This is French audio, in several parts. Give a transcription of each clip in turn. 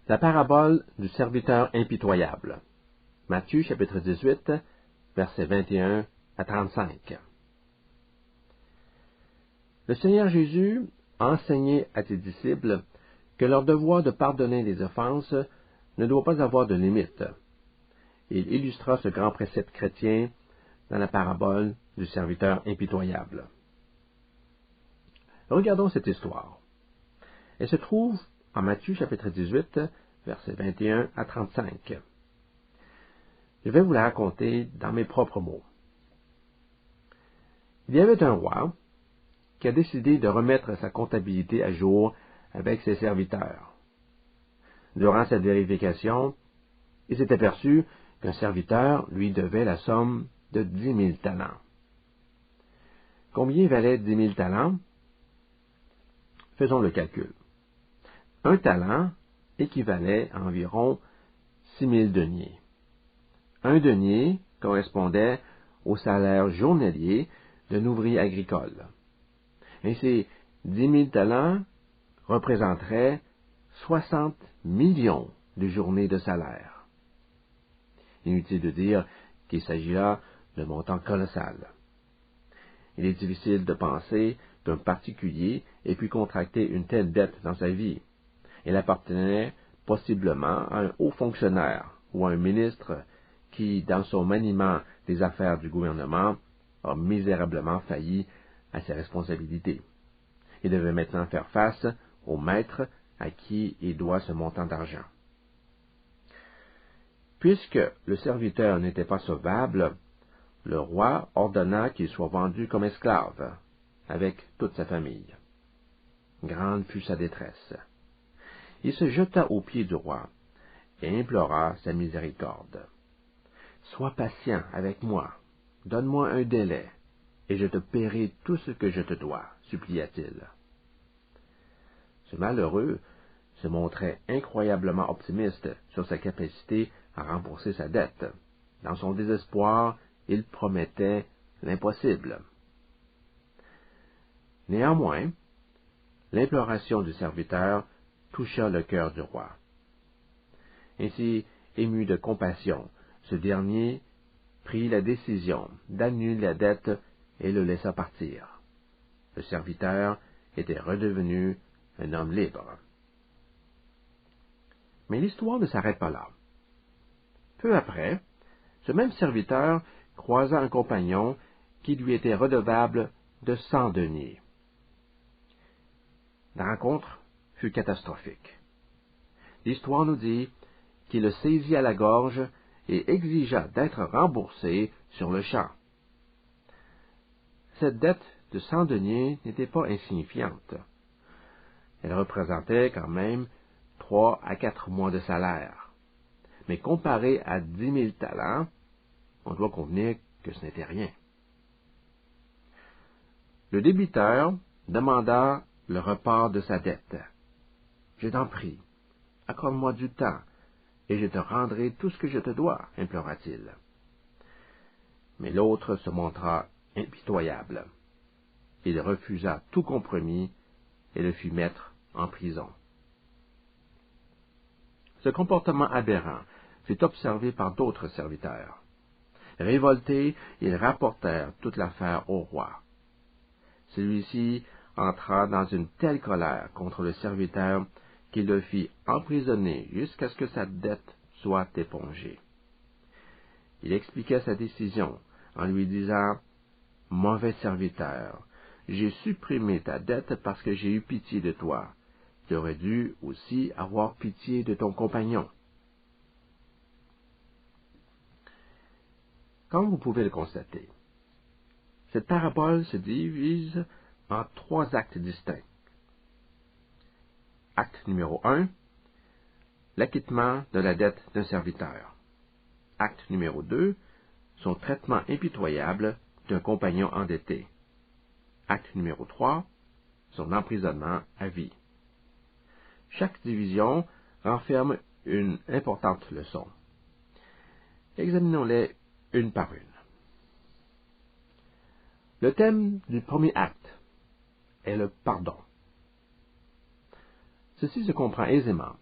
La parabole du serviteur impitoyable. Matthieu chapitre 18, versets 21 à 35. Le Seigneur Jésus a enseigné à ses disciples que leur devoir de pardonner les offenses ne doit pas avoir de limite. Il illustra ce grand précepte chrétien dans la parabole du serviteur impitoyable. Regardons cette histoire. Elle se trouve en Matthieu chapitre 18, versets 21 à 35. Je vais vous la raconter dans mes propres mots. Il y avait un roi qui a décidé de remettre sa comptabilité à jour avec ses serviteurs. Durant cette vérification, il s'est aperçu qu'un serviteur lui devait la somme de 10 000 talents. Combien valait 10 000 talents? Faisons le calcul. Un talent équivalait à environ 6 000 deniers. Un denier correspondait au salaire journalier d'un ouvrier agricole. Ainsi, 10 000 talents représenteraient 60 millions de journées de salaire. Inutile de dire qu'il s'agit là d'un montant colossal. Il est difficile de penser qu'un particulier ait pu contracter une telle dette dans sa vie. Elle appartenait possiblement à un haut fonctionnaire ou à un ministre qui, dans son maniement des affaires du gouvernement, a misérablement failli à ses responsabilités. Il devait maintenant faire face au maître à qui il doit ce montant d'argent. Puisque le serviteur n'était pas sauvable, le roi ordonna qu'il soit vendu comme esclave, avec toute sa famille. Grande fut sa détresse. Il se jeta aux pieds du roi et implora sa miséricorde. « Sois patient avec moi, donne-moi un délai, et je te paierai tout ce que je te dois, supplia-t-il. » Ce malheureux se montrait incroyablement optimiste sur sa capacité à rembourser sa dette. Dans son désespoir, il promettait l'impossible. Néanmoins, l'imploration du serviteur toucha le cœur du roi. Ainsi, ému de compassion, ce dernier prit la décision d'annuler la dette et le laissa partir. Le serviteur était redevenu un homme libre. Mais l'histoire ne s'arrête pas là. Peu après, ce même serviteur croisa un compagnon qui lui était redevable de 100 deniers. La rencontre fut catastrophique. L'histoire nous dit qu'il le saisit à la gorge et exigea d'être remboursé sur le champ. Cette dette de 100 deniers n'était pas insignifiante. Elle représentait quand même 3 à 4 mois de salaire. Mais comparé à 10 000 talents, on doit convenir que ce n'était rien. Le débiteur demanda le report de sa dette. « Je t'en prie, accorde-moi du temps, et je te rendrai tout ce que je te dois, implora-t-il. » Mais l'autre se montra impitoyable. Il refusa tout compromis et le fit mettre en prison. Ce comportement aberrant fut observé par d'autres serviteurs. Révoltés, ils rapportèrent toute l'affaire au roi. Celui-ci entra dans une telle colère contre le serviteur qu'il le fit emprisonner jusqu'à ce que sa dette soit épongée. Il expliqua sa décision en lui disant « Mauvais serviteur, j'ai supprimé ta dette parce que j'ai eu pitié de toi. Tu aurais dû aussi avoir pitié de ton compagnon. » Comme vous pouvez le constater, cette parabole se divise en 3 actes distincts. Acte numéro 1, l'acquittement de la dette d'un serviteur. Acte numéro 2, son traitement impitoyable d'un compagnon endetté. Acte numéro 3, son emprisonnement à vie. Chaque division renferme une importante leçon. Examinons-les une par une. Le thème du premier acte est le pardon. Ceci se comprend aisément.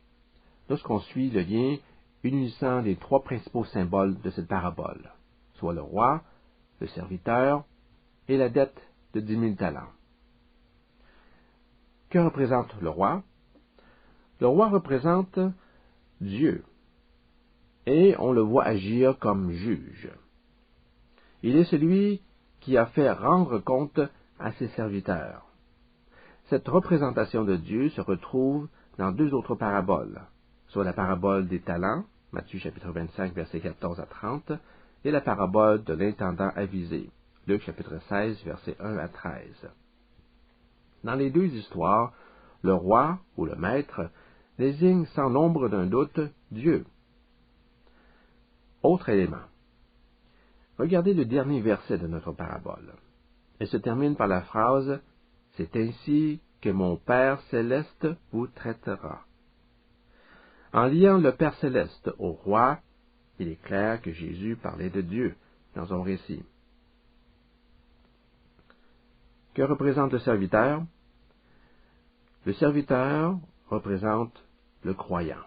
lorsqu'on suit le lien unissant les trois principaux symboles de cette parabole, soit le roi, le serviteur et la dette de 10 000 talents. Que représente le roi? Le roi représente Dieu, et on le voit agir comme juge. Il est celui qui a fait rendre compte à ses serviteurs. Cette représentation de Dieu se retrouve dans deux autres paraboles, soit la parabole des talents, Matthieu chapitre 25, versets 14 à 30, et la parabole de l'intendant avisé, Luc chapitre 16, versets 1 à 13. Dans les deux histoires, le roi ou le maître désigne sans l'ombre d'un doute Dieu. Autre élément. Regardez le dernier verset de notre parabole. Elle se termine par la phrase « C'est ainsi que mon Père céleste vous traitera ». En liant le Père céleste au roi, il est clair que Jésus parlait de Dieu dans son récit. Que représente le serviteur? Le serviteur représente le croyant.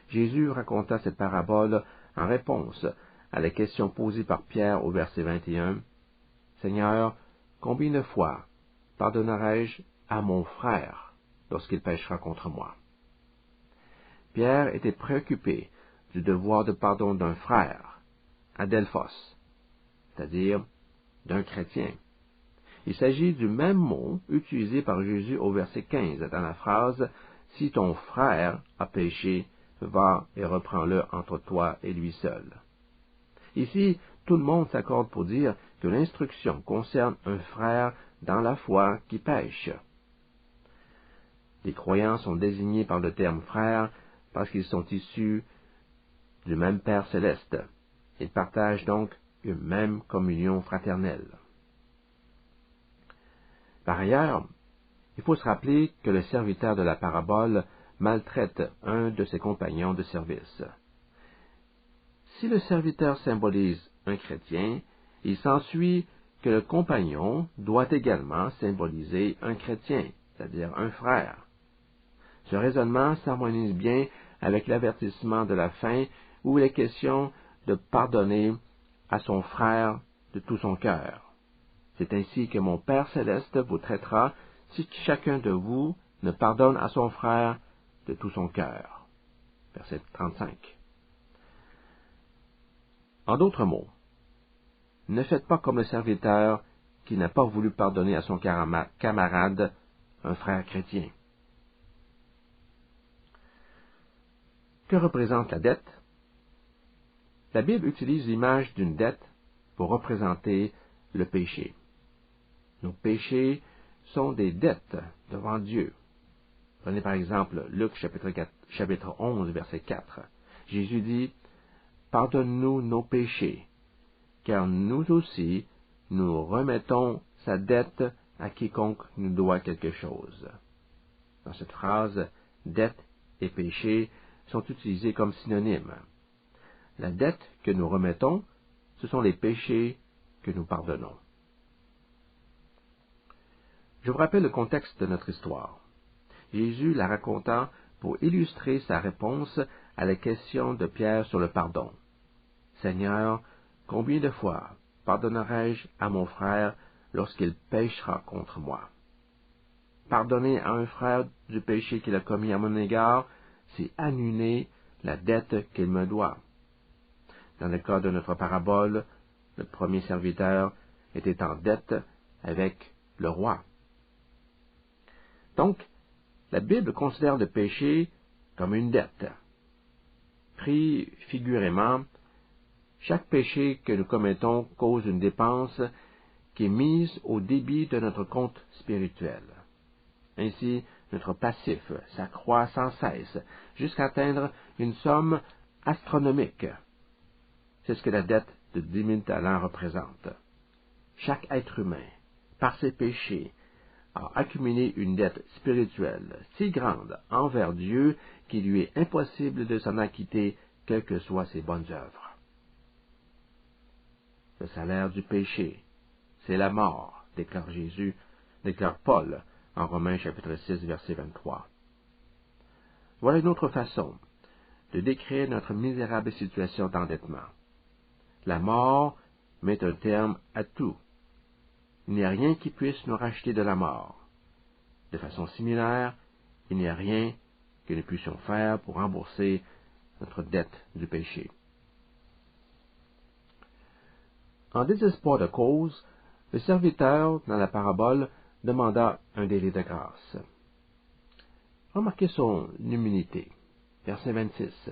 Jésus raconta cette parabole en réponse à la question posée par Pierre au verset 21. « Seigneur, combien de fois pardonnerai-je à mon frère lorsqu'il péchera contre moi? » Pierre était préoccupé du devoir de pardon d'un frère, adelphos, c'est-à-dire d'un chrétien. Il s'agit du même mot utilisé par Jésus au verset 15 dans la phrase « Si ton frère a péché, va et reprends-le entre toi et lui seul. » Ici, tout le monde s'accorde pour dire que l'instruction concerne un frère dans la foi qui pêche. Les croyants sont désignés par le terme frère parce qu'ils sont issus du même Père céleste. Ils partagent donc une même communion fraternelle. Par ailleurs, il faut se rappeler que le serviteur de la parabole maltraite un de ses compagnons de service. Si le serviteur symbolise un chrétien, il s'ensuit que le compagnon doit également symboliser un chrétien, c'est-à-dire un frère. Ce raisonnement s'harmonise bien avec l'avertissement de la fin où il est question de pardonner à son frère de tout son cœur. C'est ainsi que mon Père céleste vous traitera si chacun de vous ne pardonne à son frère de tout son cœur. Verset 35. En d'autres mots, ne faites pas comme le serviteur qui n'a pas voulu pardonner à son camarade, un frère chrétien. Que représente la dette? La Bible utilise l'image d'une dette pour représenter le péché. Nos péchés sont des dettes devant Dieu. Prenez par exemple Luc chapitre 11, verset 4. Jésus dit, « Pardonne-nous nos péchés, car nous aussi, nous remettons sa dette à quiconque nous doit quelque chose. » Dans cette phrase, dette et péché sont utilisés comme synonymes. La dette que nous remettons, ce sont les péchés que nous pardonnons. Je vous rappelle le contexte de notre histoire. Jésus la raconta pour illustrer sa réponse à la question de Pierre sur le pardon. « Seigneur, combien de fois pardonnerai-je à mon frère lorsqu'il péchera contre moi? » Pardonner à un frère du péché qu'il a commis à mon égard, c'est annuler la dette qu'il me doit. Dans le cas de notre parabole, le premier serviteur était en dette avec le roi. Donc, la Bible considère le péché comme une dette. Pris figurément, chaque péché que nous commettons cause une dépense qui est mise au débit de notre compte spirituel. Ainsi, notre passif s'accroît sans cesse jusqu'à atteindre une somme astronomique. C'est ce que la dette de 10 000 talents représente. Chaque être humain, par ses péchés, a accumulé une dette spirituelle si grande envers Dieu qu'il lui est impossible de s'en acquitter, quelles que soient ses bonnes œuvres. Le salaire du péché, c'est la mort, déclare Paul en Romains chapitre 6, verset 23. Voilà une autre façon de décrire notre misérable situation d'endettement. La mort met un terme à tout. Il n'y a rien qui puisse nous racheter de la mort. De façon similaire, il n'y a rien que nous puissions faire pour rembourser notre dette du péché. En désespoir de cause, le serviteur, dans la parabole, demanda un délai de grâce. Remarquez son humilité. Verset 26.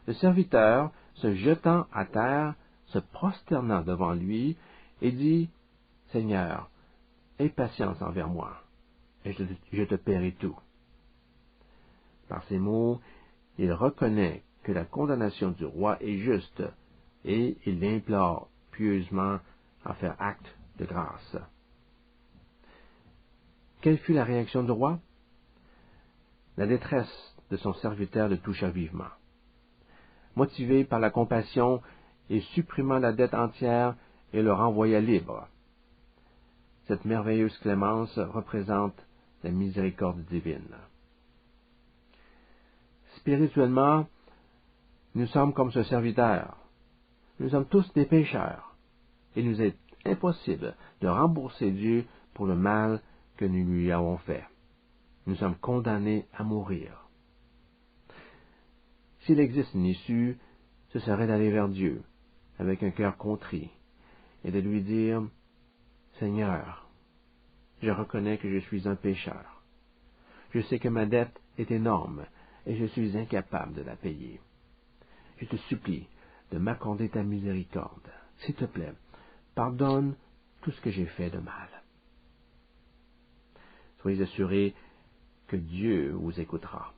Le serviteur, se jetant à terre, se prosternant devant lui, et dit, « Seigneur, aie patience envers moi, et je te paierai tout. » Par ces mots, il reconnaît que la condamnation du roi est juste, et il l'implore pieusement à faire acte de grâce. Quelle fut la réaction du roi? La détresse de son serviteur le toucha vivement. Motivé par la compassion et supprimant la dette entière, il le renvoya libre. Cette merveilleuse clémence représente la miséricorde divine. Spirituellement, nous sommes comme ce serviteur. Nous sommes tous des pécheurs. Il nous est impossible de rembourser Dieu pour le mal que nous lui avons fait. Nous sommes condamnés à mourir. S'il existe une issue, ce serait d'aller vers Dieu avec un cœur contrit et de lui dire, « Seigneur, je reconnais que je suis un pécheur. Je sais que ma dette est énorme et je suis incapable de la payer. Je te supplie de m'accorder ta miséricorde. S'il te plaît, pardonne tout ce que j'ai fait de mal. » Soyez assurés que Dieu vous écoutera.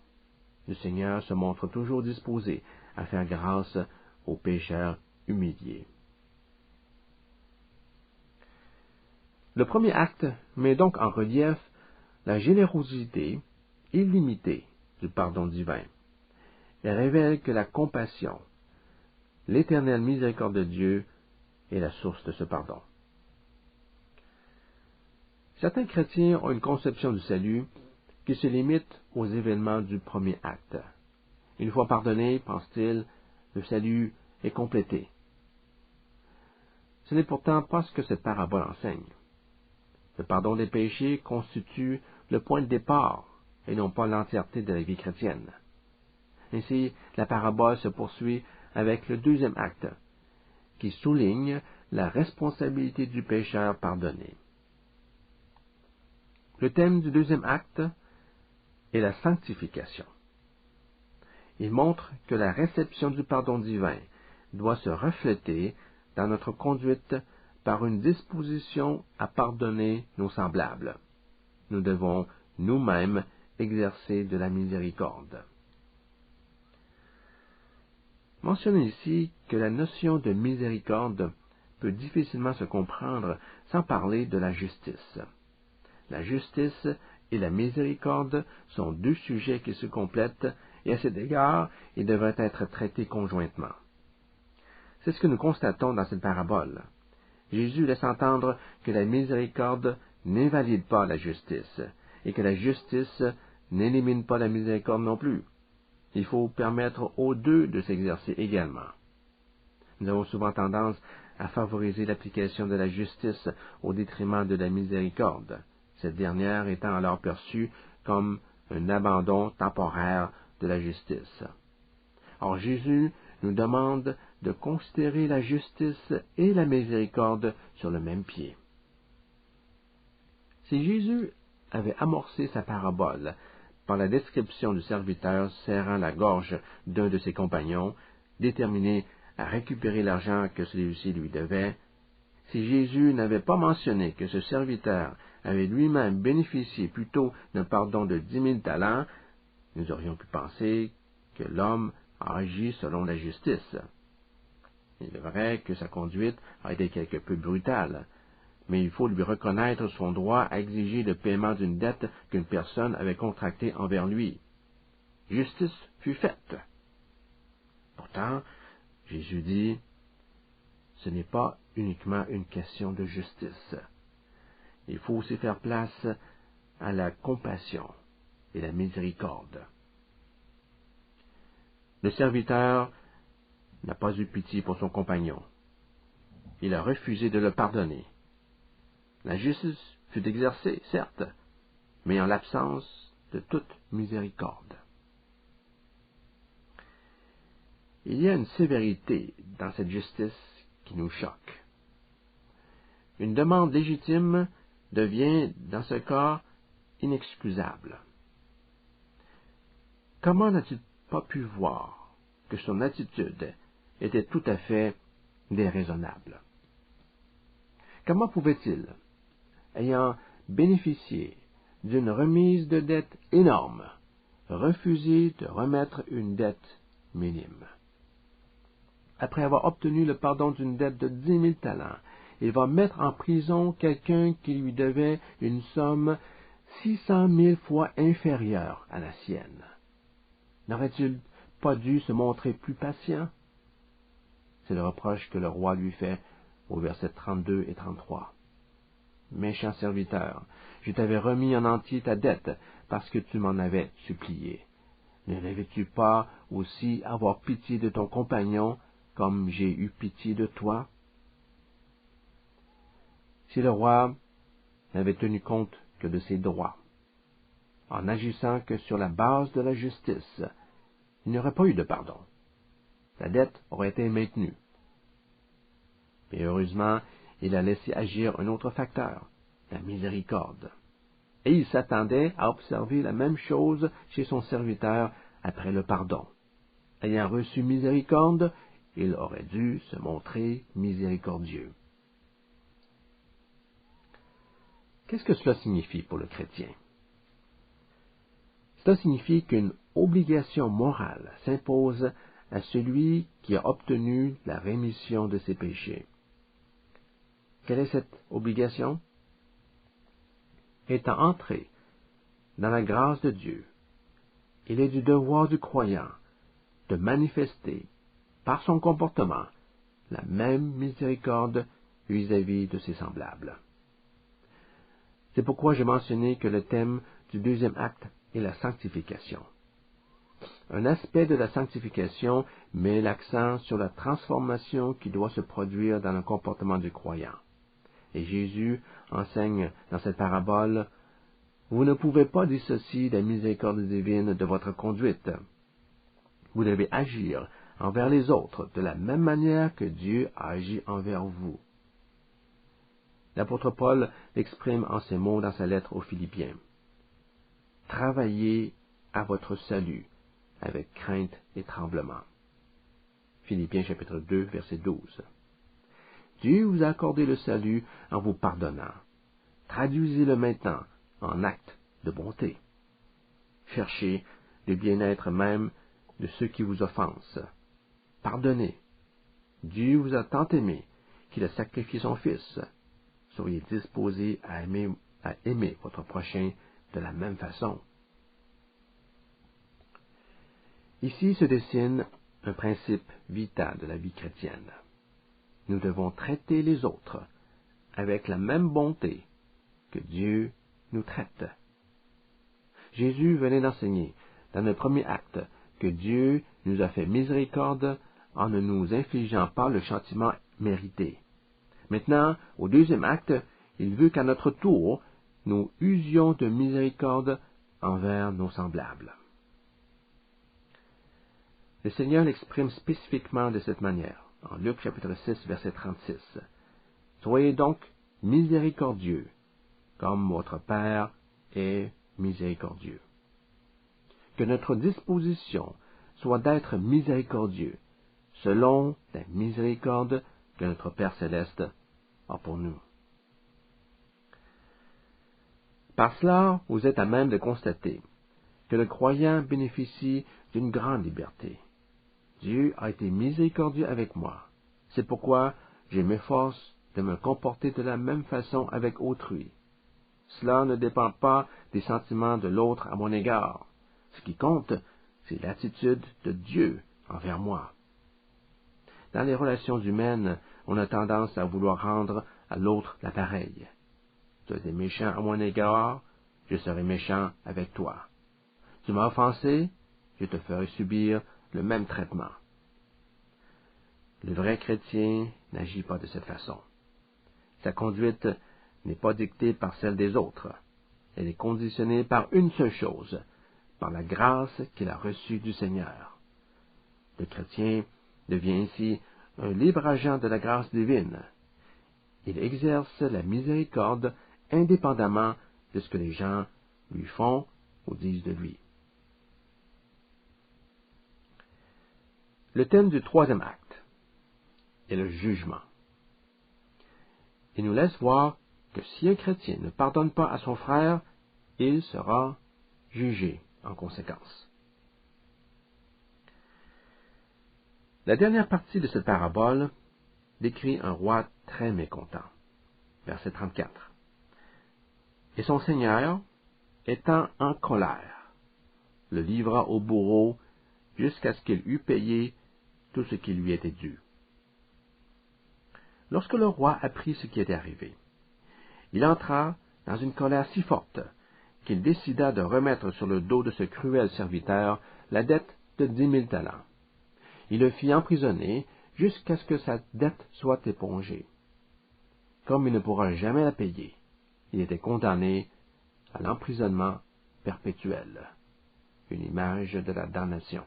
Le Seigneur se montre toujours disposé à faire grâce aux pécheurs humiliés. Le premier acte met donc en relief la générosité illimitée du pardon divin. Elle révèle que la compassion, l'éternelle miséricorde de Dieu est la source de ce pardon. Certains chrétiens ont une conception du salut qui se limite aux événements du premier acte. Une fois pardonné, pense-t-il, le salut est complété. Ce n'est pourtant pas ce que cette parabole enseigne. Le pardon des péchés constitue le point de départ et non pas l'entièreté de la vie chrétienne. Ainsi, la parabole se poursuit avec le deuxième acte, qui souligne la responsabilité du pécheur pardonné. Le thème du deuxième acte est la sanctification. Il montre que la réception du pardon divin doit se refléter dans notre conduite par une disposition à pardonner nos semblables. Nous devons nous-mêmes exercer de la miséricorde. Mentionnez ici que la notion de miséricorde peut difficilement se comprendre sans parler de la justice. La justice et la miséricorde sont deux sujets qui se complètent et à cet égard, ils devraient être traités conjointement. C'est ce que nous constatons dans cette parabole. Jésus laisse entendre que la miséricorde n'invalide pas la justice et que la justice n'élimine pas la miséricorde non plus. Il faut permettre aux deux de s'exercer également. Nous avons souvent tendance à favoriser l'application de la justice au détriment de la miséricorde, cette dernière étant alors perçue comme un abandon temporaire de la justice. Or Jésus nous demande de considérer la justice et la miséricorde sur le même pied. Si Jésus avait amorcé sa parabole par la description du serviteur serrant la gorge d'un de ses compagnons, déterminé à récupérer l'argent que celui-ci lui devait, si Jésus n'avait pas mentionné que ce serviteur avait lui-même bénéficié plutôt d'un pardon de 10 000 talents, nous aurions pu penser que l'homme a agi selon la justice. Il est vrai que sa conduite a été quelque peu brutale, mais il faut lui reconnaître son droit à exiger le paiement d'une dette qu'une personne avait contractée envers lui. Justice fut faite. Pourtant, Jésus dit, ce n'est pas uniquement une question de justice. Il faut aussi faire place à la compassion et la miséricorde. Le serviteur n'a pas eu pitié pour son compagnon. Il a refusé de le pardonner. La justice fut exercée, certes, mais en l'absence de toute miséricorde. Il y a une sévérité dans cette justice qui nous choque. Une demande légitime devient, dans ce cas, inexcusable. Comment n'a-t-il pas pu voir que son attitude était tout à fait déraisonnable? Comment pouvait-il, ayant bénéficié d'une remise de dette énorme, refuser de remettre une dette minime? Après avoir obtenu le pardon d'une dette de 10 000 talents, il va mettre en prison quelqu'un qui lui devait une somme 600 000 fois inférieure à la sienne. N'aurait-il pas dû se montrer plus patient? C'est le reproche que le roi lui fait au verset 32 et 33. Méchant serviteur, je t'avais remis en entier ta dette parce que tu m'en avais supplié. Ne devais-tu pas aussi avoir pitié de ton compagnon comme j'ai eu pitié de toi? Si le roi n'avait tenu compte que de ses droits, en agissant que sur la base de la justice, il n'y aurait pas eu de pardon. La dette aurait été maintenue. Mais heureusement, il a laissé agir un autre facteur, la miséricorde. Et il s'attendait à observer la même chose chez son serviteur après le pardon. Ayant reçu miséricorde, il aurait dû se montrer miséricordieux. Qu'est-ce que cela signifie pour le chrétien? Cela signifie qu'une obligation morale s'impose à celui qui a obtenu la rémission de ses péchés. Quelle est cette obligation? Étant entré dans la grâce de Dieu, il est du devoir du croyant de manifester, par son comportement, la même miséricorde vis-à-vis de ses semblables. C'est pourquoi j'ai mentionné que le thème du deuxième acte est la sanctification. Un aspect de la sanctification met l'accent sur la transformation qui doit se produire dans le comportement du croyant. Et Jésus enseigne dans cette parabole, « Vous ne pouvez pas dissocier la miséricorde divine de votre conduite. Vous devez agir envers les autres de la même manière que Dieu a agi envers vous. » L'apôtre Paul l'exprime en ces mots dans sa lettre aux Philippiens. « Travaillez à votre salut avec crainte et tremblement. » Philippiens chapitre 2, verset 12. Dieu vous a accordé le salut en vous pardonnant. Traduisez-le maintenant en acte de bonté. Cherchez le bien-être même de ceux qui vous offensent. Pardonnez. Dieu vous a tant aimé qu'il a sacrifié son Fils. Soyez disposés à aimer votre prochain de la même façon. Ici se dessine un principe vital de la vie chrétienne. Nous devons traiter les autres avec la même bonté que Dieu nous traite. Jésus venait d'enseigner dans le premier acte que Dieu nous a fait miséricorde en ne nous infligeant pas le châtiment mérité. Maintenant, au deuxième acte, il veut qu'à notre tour, nous usions de miséricorde envers nos semblables. Le Seigneur l'exprime spécifiquement de cette manière, en Luc chapitre 6, verset 36. « Soyez donc miséricordieux, comme votre Père est miséricordieux. » Que notre disposition soit d'être miséricordieux, selon la miséricorde que notre Père céleste a pour nous. Par cela, vous êtes à même de constater que le croyant bénéficie d'une grande liberté. Dieu a été miséricordieux avec moi. C'est pourquoi je m'efforce de me comporter de la même façon avec autrui. Cela ne dépend pas des sentiments de l'autre à mon égard. Ce qui compte, c'est l'attitude de Dieu envers moi. Dans les relations humaines, on a tendance à vouloir rendre à l'autre l'appareil. Tu as été méchant à mon égard, je serai méchant avec toi. Tu m'as offensé, je te ferai subir le même traitement. Le vrai chrétien n'agit pas de cette façon. Sa conduite n'est pas dictée par celle des autres. Elle est conditionnée par une seule chose, par la grâce qu'il a reçue du Seigneur. Le chrétien devient ainsi un libre agent de la grâce divine. Il exerce la miséricorde indépendamment de ce que les gens lui font ou disent de lui. Le thème du troisième acte est le jugement. Il nous laisse voir que si un chrétien ne pardonne pas à son frère, il sera jugé en conséquence. La dernière partie de cette parabole décrit un roi très mécontent. Verset 34. Et son seigneur, étant en colère, le livra au bourreau jusqu'à ce qu'il eût payé tout ce qui lui était dû. Lorsque le roi apprit ce qui était arrivé, il entra dans une colère si forte qu'il décida de remettre sur le dos de ce cruel serviteur la dette de 10 000 talents. Il le fit emprisonner jusqu'à ce que sa dette soit épongée. Comme il ne pourra jamais la payer, il était condamné à l'emprisonnement perpétuel, une image de la damnation.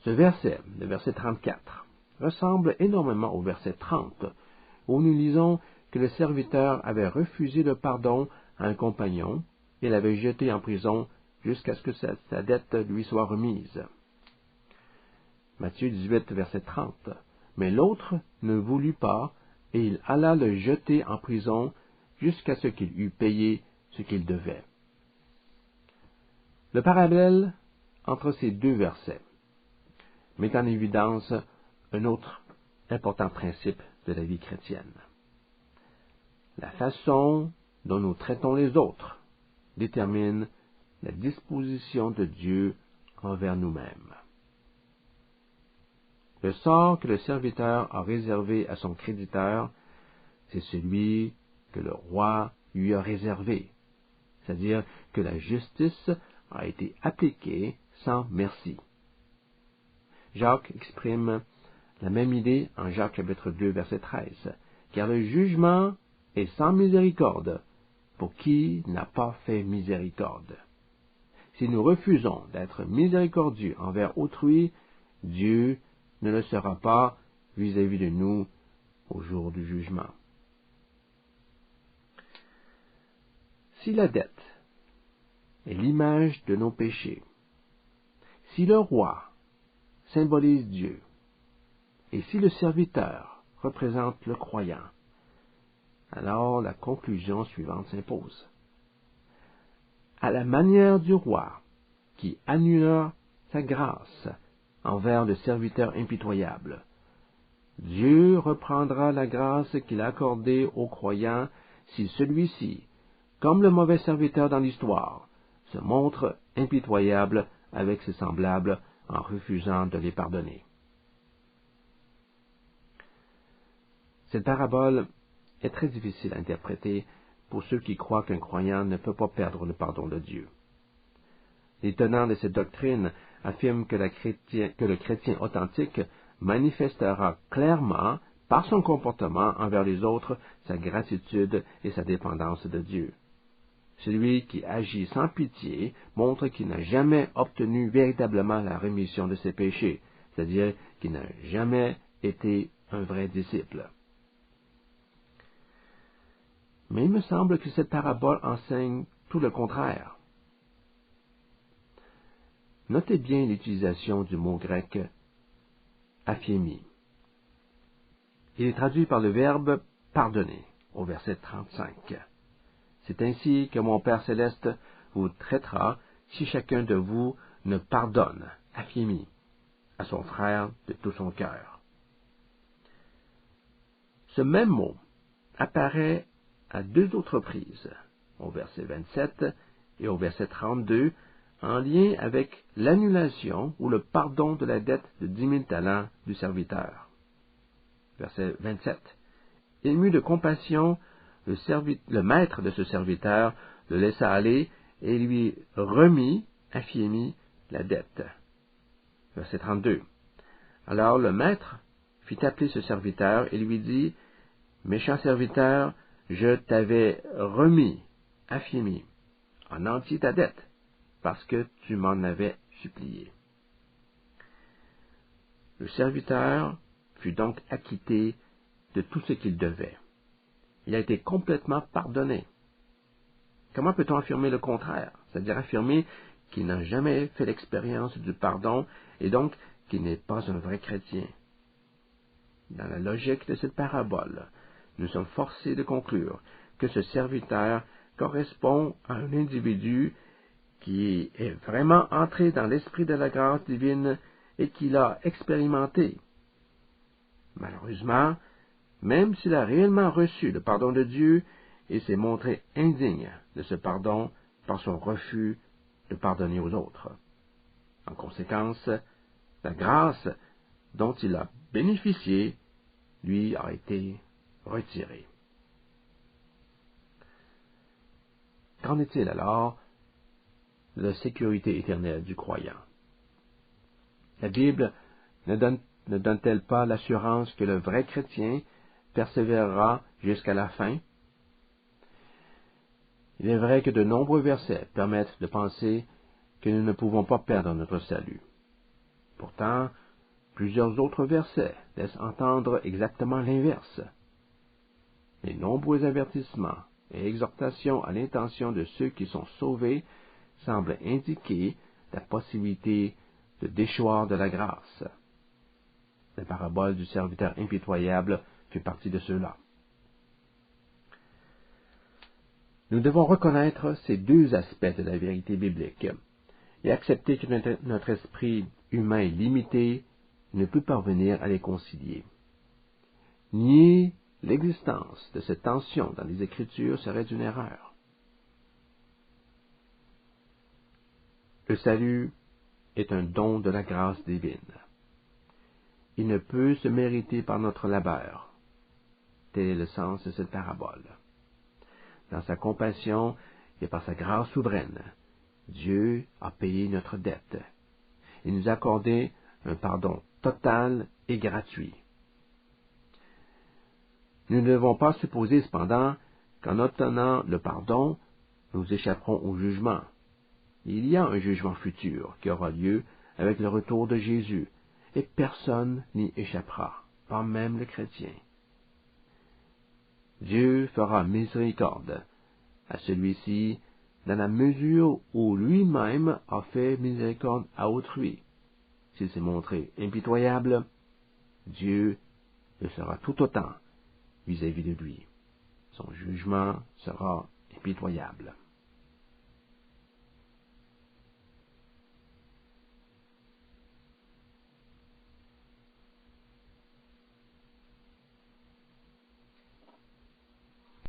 Ce verset, le verset 34, ressemble énormément au verset 30, où nous lisons que le serviteur avait refusé le pardon à un compagnon et l'avait jeté en prison jusqu'à ce que sa dette lui soit remise. Matthieu 18, verset 30. Mais l'autre ne voulut pas, et il alla le jeter en prison jusqu'à ce qu'il eût payé ce qu'il devait. Le parallèle entre ces deux versets met en évidence un autre important principe de la vie chrétienne. La façon dont nous traitons les autres détermine la disposition de Dieu envers nous-mêmes. Le sort que le serviteur a réservé à son créditeur, c'est celui que le roi lui a réservé, c'est-à-dire que la justice a été appliquée sans merci. Jacques exprime la même idée en Jacques chapitre 2, verset 13, car le jugement est sans miséricorde pour qui n'a pas fait miséricorde. Si nous refusons d'être miséricordieux envers autrui, Dieu ne le sera pas vis-à-vis de nous au jour du jugement. Si la dette est l'image de nos péchés, si le roi symbolise Dieu, et si le serviteur représente le croyant, alors la conclusion suivante s'impose. À la manière du roi qui annula sa grâce envers le serviteur impitoyable, Dieu reprendra la grâce qu'il a accordée au croyant si celui-ci, comme le mauvais serviteur dans l'histoire, se montre impitoyable avec ses semblables en refusant de les pardonner. Cette parabole est très difficile à interpréter pour ceux qui croient qu'un croyant ne peut pas perdre le pardon de Dieu. Les tenants de cette doctrine affirment que le chrétien authentique manifestera clairement, par son comportement envers les autres, sa gratitude et sa dépendance de Dieu. Celui qui agit sans pitié montre qu'il n'a jamais obtenu véritablement la rémission de ses péchés, c'est-à-dire qu'il n'a jamais été un vrai disciple. Mais il me semble que cette parabole enseigne tout le contraire. Notez bien l'utilisation du mot grec aphiemi. Il est traduit par le verbe pardonner au verset 35. C'est ainsi que mon Père céleste vous traitera si chacun de vous ne pardonne, aphiemi, à son frère de tout son cœur. Ce même mot apparaît à deux autres reprises, au verset 27 et au verset 32, en lien avec l'annulation ou le pardon de la dette de 10 000 talents du serviteur. Verset 27. Ému de compassion, le maître de ce serviteur le laissa aller et lui remit, aphiemi, la dette. Verset 32. Alors le maître fit appeler ce serviteur et lui dit, méchant serviteur, je t'avais remis, affirmé, en entier ta dette, parce que tu m'en avais supplié. Le serviteur fut donc acquitté de tout ce qu'il devait. Il a été complètement pardonné. Comment peut-on affirmer le contraire? C'est-à-dire affirmer qu'il n'a jamais fait l'expérience du pardon et donc qu'il n'est pas un vrai chrétien. Dans la logique de cette parabole, nous sommes forcés de conclure que ce serviteur correspond à un individu qui est vraiment entré dans l'esprit de la grâce divine et qui l'a expérimenté. Malheureusement, même s'il a réellement reçu le pardon de Dieu, il s'est montré indigne de ce pardon par son refus de pardonner aux autres. En conséquence, la grâce dont il a bénéficié lui a été retirée. Qu'en est-il alors de la sécurité éternelle du croyant? La Bible ne donne-t-elle pas l'assurance que le vrai chrétien persévérera jusqu'à la fin? Il est vrai que de nombreux versets permettent de penser que nous ne pouvons pas perdre notre salut. Pourtant, plusieurs autres versets laissent entendre exactement l'inverse. Les nombreux avertissements et exhortations à l'intention de ceux qui sont sauvés semblent indiquer la possibilité de déchoir de la grâce. La parabole du serviteur impitoyable fait partie de ceux-là. Nous devons reconnaître ces deux aspects de la vérité biblique et accepter que notre esprit humain limité ne peut parvenir à les concilier. Nier l'existence de cette tension dans les Écritures serait une erreur. Le salut est un don de la grâce divine. Il ne peut se mériter par notre labeur. Tel est le sens de cette parabole. Dans sa compassion et par sa grâce souveraine, Dieu a payé notre dette. Il nous a accordé un pardon total et gratuit. Nous ne devons pas supposer cependant qu'en obtenant le pardon, nous échapperons au jugement. Il y a un jugement futur qui aura lieu avec le retour de Jésus, et personne n'y échappera, pas même le chrétien. Dieu fera miséricorde à celui-ci dans la mesure où lui-même a fait miséricorde à autrui. S'il s'est montré impitoyable, Dieu le sera tout autant vis-à-vis de lui. Son jugement sera impitoyable.